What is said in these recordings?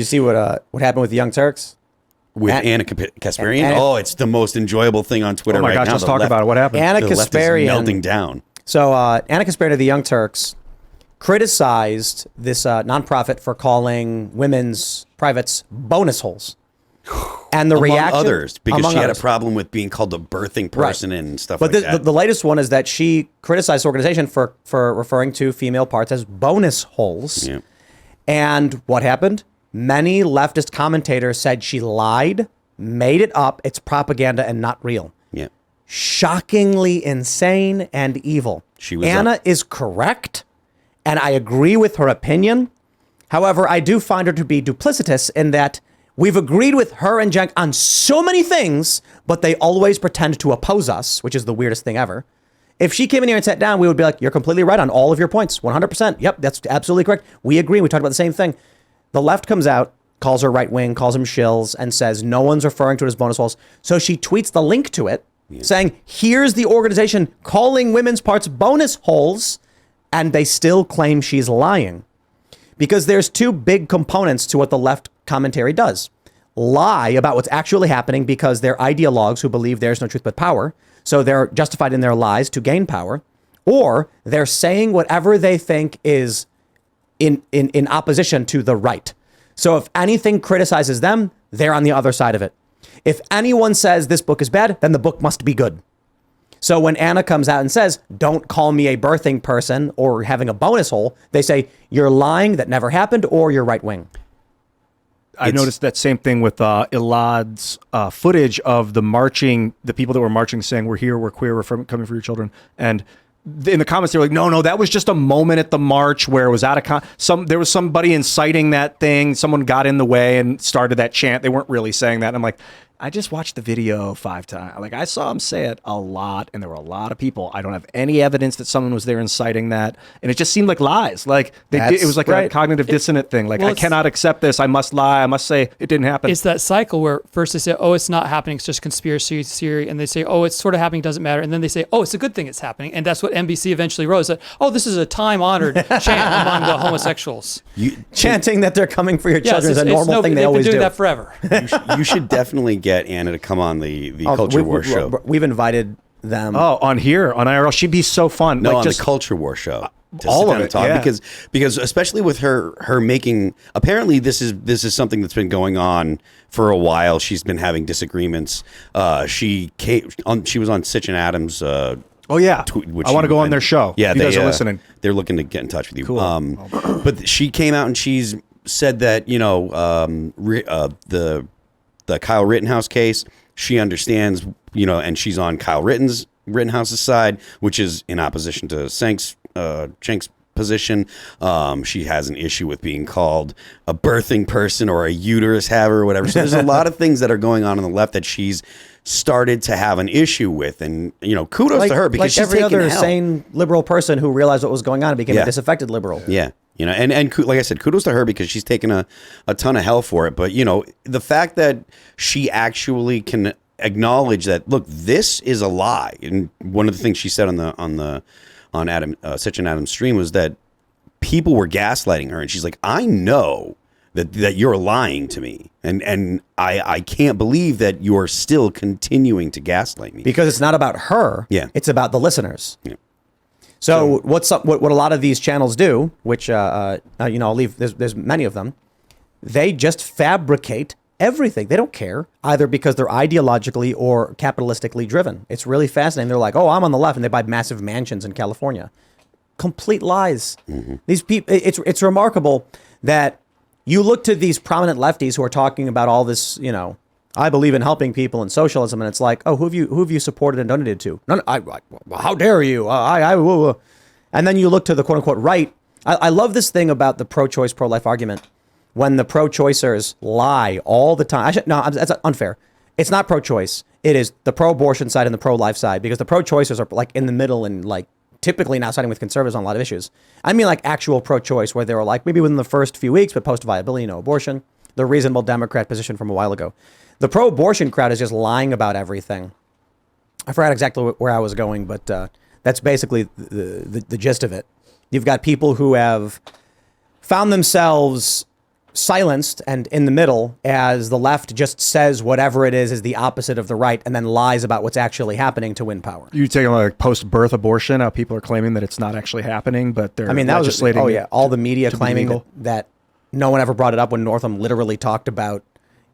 you see what happened with the Young Turks? With Anna Kasparian? It's the most enjoyable thing on Twitter right now. Oh my gosh, let's talk about it. What happened? Anna The left is Kasparian melting down. So Anna Kasparian of the Young Turks criticized this nonprofit for calling women's privates bonus holes. And the reaction, others, because she had others. a problem with being called a birthing person and stuff but like that. The latest one is that she criticized the organization for referring to female parts as bonus holes. Yeah. And what happened? Many leftist commentators said she lied, made it up, it's propaganda and not real. Yeah. Shockingly insane and evil. Anna up. is correct, and I agree with her opinion. However, I do find her to be duplicitous in that we've agreed with her and Jen on so many things, but they always pretend to oppose us, which is the weirdest thing ever. If she came in here and sat down, we would be like, you're completely right on all of your points, 100%. Yep, that's absolutely correct. We agree. We talked about the same thing. The left comes out, calls her right wing, calls them shills, and says no one's referring to it as bonus holes. So she tweets the link to it, saying, here's the organization calling women's parts bonus holes, and they still claim she's lying. Because there's two big components to what the left commentary does. Lie about what's actually happening because they're ideologues who believe there's no truth but power. So they're justified in their lies to gain power. Or they're saying whatever they think is in opposition to the right. So if anything criticizes them, they're on the other side of it. If anyone says this book is bad, then the book must be good. So when Anna comes out and says, don't call me a birthing person or having a bonus hole, they say, you're lying, that never happened, or you're right wing. I noticed that same thing with Ilad's footage of the marching, the people that were marching saying, we're here, we're queer, we're coming for your children. And in the comments, they were like, no, that was just a moment at the march where it was out of there was somebody inciting that thing. Someone got in the way and started that chant. They weren't really saying that. And I'm like, I just watched the video 5 times. Like, I saw him say it a lot, and there were a lot of people. I don't have any evidence that someone was there inciting that, and it just seemed like lies. Like it was like a cognitive dissonant thing. Like, I cannot accept this. I must lie. I must say it didn't happen. It's that cycle where first they say, oh, it's not happening. It's just conspiracy theory, and they say, oh, it's sort of happening. Doesn't matter. And then they say, oh, it's a good thing it's happening, and that's what NBC eventually wrote. Is that, oh, this is a time-honored chant among the homosexuals. Chanting that they're coming for your children is a normal thing they always do. They've been doing that forever. You should definitely get Anna to come on the Culture War show. We've invited them. Oh, on IRL, she'd be so fun. No, like on just the Culture War show. All of it, yeah. Because especially with her making, apparently this is something that's been going on for a while. She's been having disagreements. She was on Sitch and Adams. Oh yeah, I want to go on their show. Yeah, you guys are listening. They're looking to get in touch with you. Cool. But she came out and she's said that the Kyle Rittenhouse case, she understands, and she's on Kyle Rittenhouse's side, which is in opposition to Cenk's position. She has an issue with being called a birthing person or a uterus haver or whatever. So there's a lot of things that are going on the left that she's started to have an issue with, and kudos to her, because she's every taking other hell. Sane liberal person who realized what was going on and became a disaffected liberal. Yeah. And like I said, kudos to her because she's taken a ton of hell for it. But, the fact that she actually can acknowledge that, look, this is a lie. And one of the things she said on Adam Sitch and Adam's stream was that people were gaslighting her. And she's like, I know that you're lying to me. And I can't believe that you're still continuing to gaslight me. Because it's not about her. Yeah. It's about the listeners. Yeah. So what a lot of these channels do, which I'll leave. There's many of them. They just fabricate everything. They don't care either because they're ideologically or capitalistically driven. It's really fascinating. They're like, oh, I'm on the left, and they buy massive mansions in California. Complete lies. Mm-hmm. These people. It's remarkable that you look to these prominent lefties who are talking about all this. I believe in helping people and socialism, and it's like, oh, who have you supported and donated to? No, how dare you? And then you look to the quote unquote right. I love this thing about the pro-choice, pro-life argument. When the pro-choicers lie all the time. That's unfair. It's not pro-choice. It is the pro-abortion side and the pro-life side, because the pro-choicers are like in the middle and like typically not siding with conservatives on a lot of issues. I mean, like actual pro-choice, where they were like maybe within the first few weeks, but post-viability, no abortion. The reasonable Democrat position from a while ago. The pro-abortion crowd is just lying about everything. I forgot exactly where I was going, but that's basically the gist of it. You've got people who have found themselves silenced and in the middle as the left just says whatever it is the opposite of the right and then lies about what's actually happening to win power. You take like post-birth abortion, how people are claiming that it's not actually happening, but they're legislating. All the media claiming that no one ever brought it up when Northam literally talked about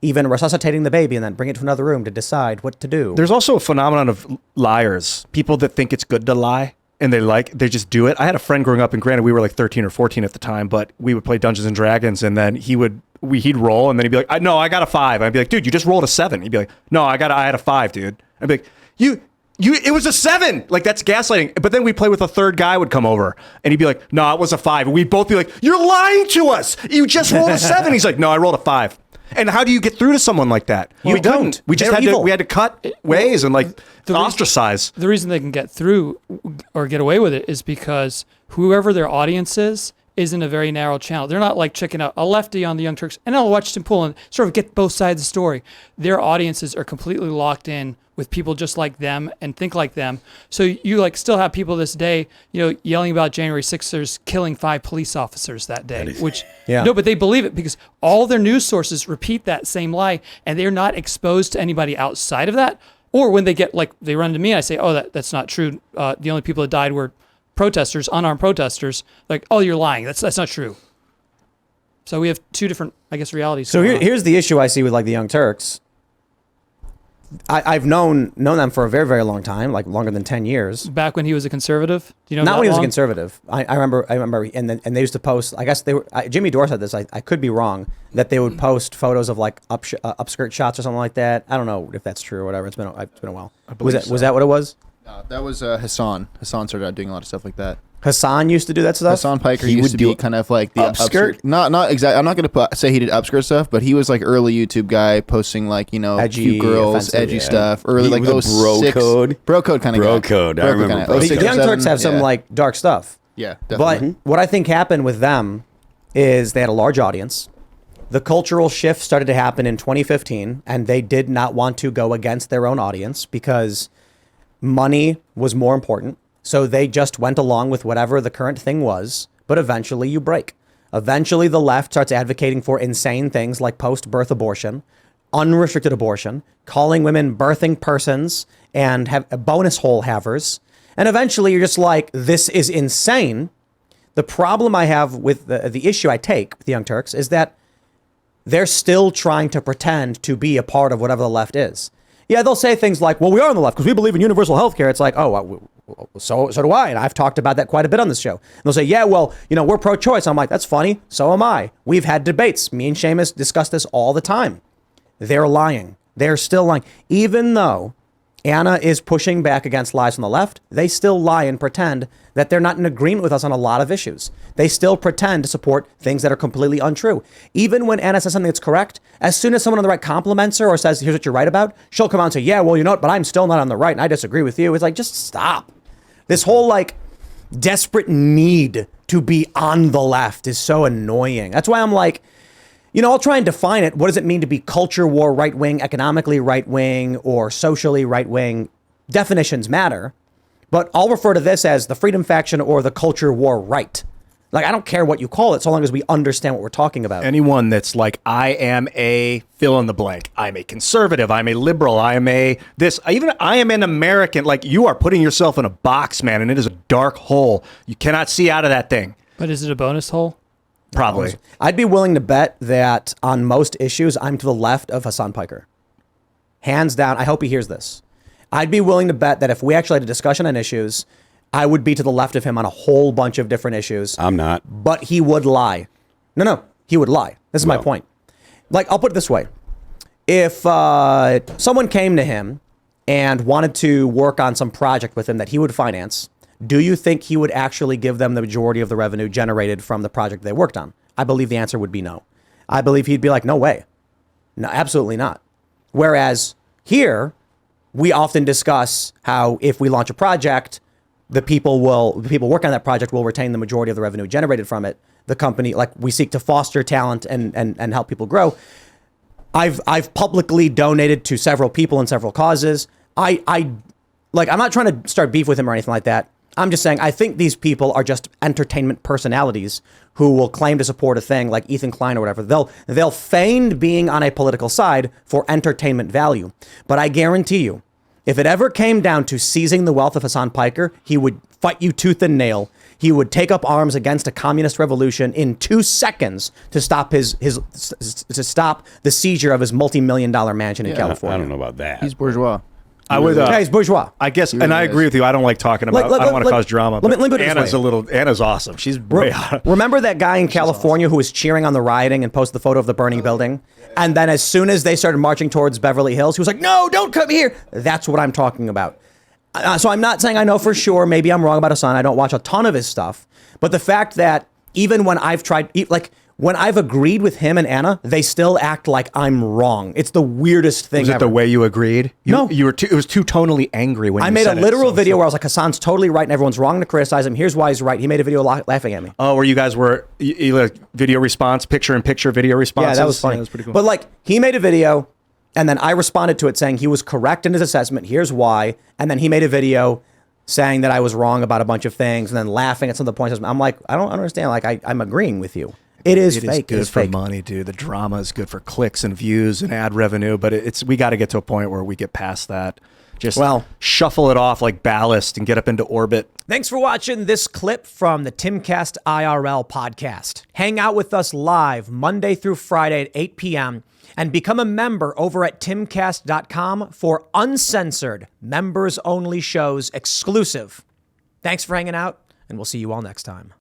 even resuscitating the baby and then bring it to another room to decide what to do. There's also a phenomenon of liars, people that think it's good to lie. And they just do it. I had a friend growing up, and granted, we were like 13 or 14 at the time, but we would play Dungeons and Dragons, and then he'd roll, and then he'd be like, "No, I got a 5." I'd be like, "Dude, you just rolled a 7." He'd be like, "No, I had a 5, dude." I'd be like, it was a 7. Like, that's gaslighting. But then we'd play with a third guy would come over, and he'd be like, "No, it was a 5." And we'd both be like, "You're lying to us. You just rolled a 7." He's like, "No, I rolled a 5." And how do you get through to someone like that? You don't. We just had to cut ways and ostracize. The reason they can get through or get away with it is because whoever their audience is in a very narrow channel. They're not like checking out a lefty on the Young Turks and I'll watch Tim Pool and sort of get both sides of the story. Their audiences are completely locked in with people just like them and think like them. So you still have people this day, yelling about January 6ers killing 5 police officers that day, but they believe it because all their news sources repeat that same lie and they're not exposed to anybody outside of that. Or when they they run to me, I say, "Oh, that's not true. The only people that died were protesters, unarmed protesters." Like, "Oh, you're lying. That's not true." So we have two different, realities. So here's the issue I see with the Young Turks. I've known them for a very, very long time, longer than 10 years. Back when he was a conservative? Do you know? Not when he was a conservative. I remember, and they used to post, I guess Jimmy Dore said this, I could be wrong, that they would post photos of upskirt shots or something like that. I don't know if that's true or whatever. It's been a while. Was that what it was? That was Hassan. Hassan started out doing a lot of stuff like that. Hassan used to do that stuff? Hassan Piker used to be kind of like the upskirt. Not exactly. I'm not going to say he did upskirt stuff, but he was early YouTube guy posting edgy, few girls, edgy stuff. Early he was bro code. Bro code kind of guy. Bro code. I remember. The Young Turks have some dark stuff. Yeah, definitely. But what I think happened with them is they had a large audience. The cultural shift started to happen in 2015, and they did not want to go against their own audience because money was more important. So they just went along with whatever the current thing was, but eventually you break. Eventually the left starts advocating for insane things like post-birth abortion, unrestricted abortion, calling women birthing persons and have bonus hole havers. And eventually you're just like, this is insane. The problem I have with the issue I take with the Young Turks is that they're still trying to pretend to be a part of whatever the left is. Yeah, they'll say things like, well, we are on the left because we believe in universal health care. It's like, so do I. And I've talked about that quite a bit on this show. And they'll say, yeah, well, we're pro-choice. I'm like, that's funny. So am I. We've had debates. Me and Seamus discuss this all the time. They're lying. They're still lying. Even though Anna is pushing back against lies from the left, they still lie and pretend that they're not in agreement with us on a lot of issues. They still pretend to support things that are completely untrue. Even when Anna says something that's correct, as soon as someone on the right compliments her or says, here's what you're right about, she'll come out and say, yeah, well, you know what, but I'm still not on the right and I disagree with you. It's like, just stop. This whole desperate need to be on the left is so annoying. That's why I'm like, I'll try and define it. What does it mean to be culture war right-wing, economically right-wing, or socially right-wing? Definitions matter. But I'll refer to this as the freedom faction or the culture war right. I don't care what you call it, so long as we understand what we're talking about. Anyone that's like, I am a fill in the blank. I'm a conservative. I'm a liberal. I am I am an American. You are putting yourself in a box, man, and it is a dark hole. You cannot see out of that thing. But is it a bonus hole? Probably. I'd be willing to bet that on most issues, I'm to the left of Hassan Piker. Hands down. I hope he hears this. I'd be willing to bet that if we actually had a discussion on issues, I would be to the left of him on a whole bunch of different issues. I'm not. But he would lie. No, he would lie. This is my point. I'll put it this way. If someone came to him and wanted to work on some project with him that he would finance, do you think he would actually give them the majority of the revenue generated from the project they worked on? I believe the answer would be no. I believe he'd be like, no way. No, absolutely not. Whereas here, we often discuss how if we launch a project, the people working on that project will retain the majority of the revenue generated from it. The company, we seek to foster talent and help people grow. I've publicly donated to several people in several causes. I'm not trying to start beef with him or anything like that. I'm just saying, I think these people are just entertainment personalities who will claim to support a thing like Ethan Klein or whatever. They'll feign being on a political side for entertainment value. But I guarantee you, if it ever came down to seizing the wealth of Hassan Piker, he would fight you tooth and nail. He would take up arms against a communist revolution in 2 seconds to stop to stop the seizure of his multi-million-dollar mansion in California. I don't know about that. He's bourgeois. I would. Yeah, he's bourgeois. I guess, and I agree with you. I don't like talking about. I don't want to cause drama. Let me put it this Anna's way. Anna's awesome. She's way out. Remember that guy in California who was cheering on the rioting and posted the photo of the burning building? And then as soon as they started marching towards Beverly Hills, he was like, "No, don't come here." That's what I'm talking about. So I'm not saying I know for sure. Maybe I'm wrong about Hassan. I don't watch a ton of his stuff. But the fact that even when I've tried, like when I've agreed with him and Anna, they still act like I'm wrong. It's the weirdest thing Was it ever. the way you agreed? No. You were too, it was too tonally angry when I you made a said literal it, video where I was like, Hassan's totally right and everyone's wrong to criticize him. Here's why he's right. He made a video laughing at me. Oh, where you guys were like video response, picture-in-picture video responses? Yeah, that was funny. Yeah, that was pretty cool. But like, he made a video, and then I responded to it saying he was correct in his assessment. Here's why. And then he made a video saying that I was wrong about a bunch of things, and then laughing at some of the points. I'm like, I don't understand. Like, I'm agreeing with you. It is fake. Good it's for fake. money, dude. The drama is good for clicks and views and ad revenue, but we got to get to a point where we get past that. Just shuffle it off like ballast and get up into orbit. Thanks for watching this clip from the Timcast IRL podcast. Hang out with us live Monday through Friday at 8 p.m. and become a member over at timcast.com for uncensored, members-only shows exclusive. Thanks for hanging out, and we'll see you all next time.